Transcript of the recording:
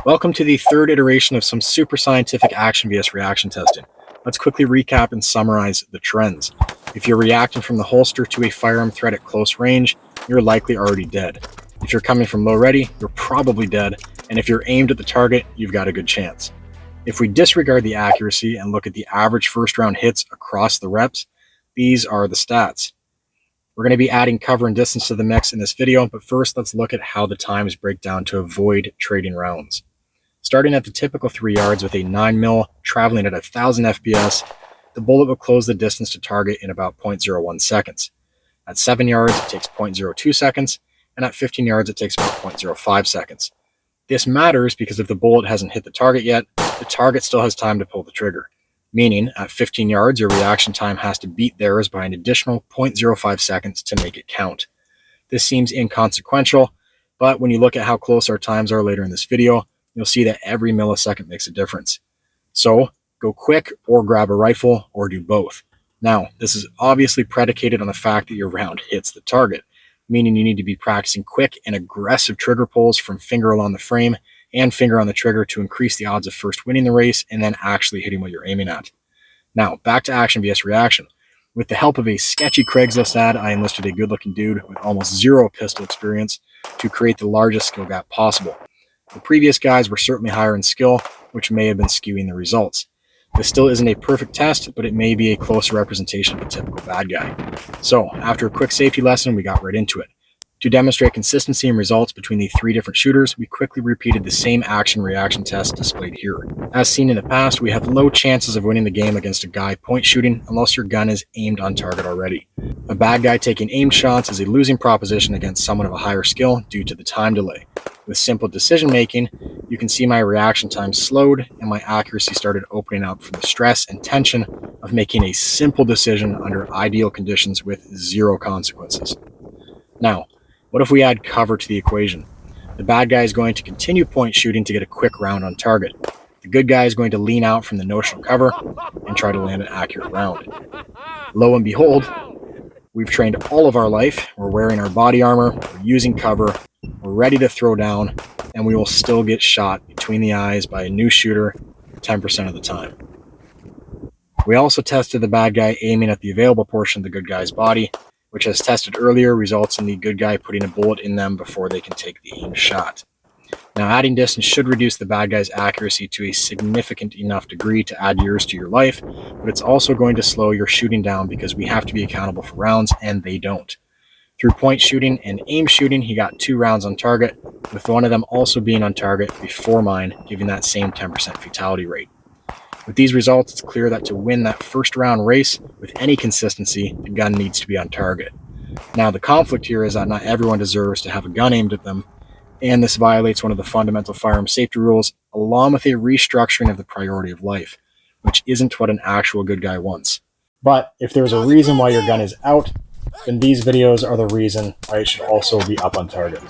Welcome to the third iteration of some super scientific action vs reaction testing. Let's quickly recap and summarize the trends. If you're reacting from the holster to a firearm threat at close range, you're likely already dead. If you're coming from low ready, you're probably dead, and if you're aimed at the target, you've got a good chance. If we disregard the accuracy and look at the average first round hits across the reps, these are the stats. We're going to be adding cover and distance to the mix in this video, but first let's look at how the times break down to avoid trading rounds. Starting at the typical 3 yards with a 9mm traveling at 1000 FPS, the bullet will close the distance to target in about 0.01 seconds. At 7 yards, it takes 0.02 seconds, and at 15 yards, it takes about 0.05 seconds. This matters because if the bullet hasn't hit the target yet, the target still has time to pull the trigger. Meaning, at 15 yards, your reaction time has to beat theirs by an additional 0.05 seconds to make it count. This seems inconsequential, but when you look at how close our times are later in this video, you'll see that every millisecond makes a difference. So, go quick or grab a rifle or do both. Now, this is obviously predicated on the fact that your round hits the target, meaning you need to be practicing quick and aggressive trigger pulls from finger along the frame and finger on the trigger to increase the odds of first winning the race and then actually hitting what you're aiming at. Now, back to action vs reaction. With the help of a sketchy Craigslist ad, I enlisted a good-looking dude with almost zero pistol experience to create the largest skill gap possible. The previous guys were certainly higher in skill, which may have been skewing the results. This still isn't a perfect test, but it may be a closer representation of a typical bad guy. So, after a quick safety lesson, we got right into it. To demonstrate consistency in results between the 3 different shooters, we quickly repeated the same action-reaction test displayed here. As seen in the past, we have low chances of winning the game against a guy point shooting unless your gun is aimed on target already. A bad guy taking aimed shots is a losing proposition against someone of a higher skill due to the time delay. With simple decision making, you can see my reaction time slowed and my accuracy started opening up from the stress and tension of making a simple decision under ideal conditions with 0 consequences. Now, what if we add cover to the equation? The bad guy is going to continue point shooting to get a quick round on target. The good guy is going to lean out from the notional cover and try to land an accurate round. Lo and behold, we've trained all of our life, we're wearing our body armor, we're using cover, we're ready to throw down, and we will still get shot between the eyes by a new shooter 10% of the time. We also tested the bad guy aiming at the available portion of the good guy's body, which as tested earlier results in the good guy putting a bullet in them before they can take the aimed shot. Now, adding distance should reduce the bad guy's accuracy to a significant enough degree to add years to your life, but it's also going to slow your shooting down because we have to be accountable for rounds and they don't. Through point shooting and aim shooting, he got 2 rounds on target, with one of them also being on target before mine, giving that same 10% fatality rate. With these results, it's clear that to win that first round race with any consistency, the gun needs to be on target. Now, the conflict here is that not everyone deserves to have a gun aimed at them, and this violates one of the fundamental firearm safety rules, along with a restructuring of the priority of life, which isn't what an actual good guy wants. But if there's a reason why your gun is out, then these videos are the reason why it should also be up on target.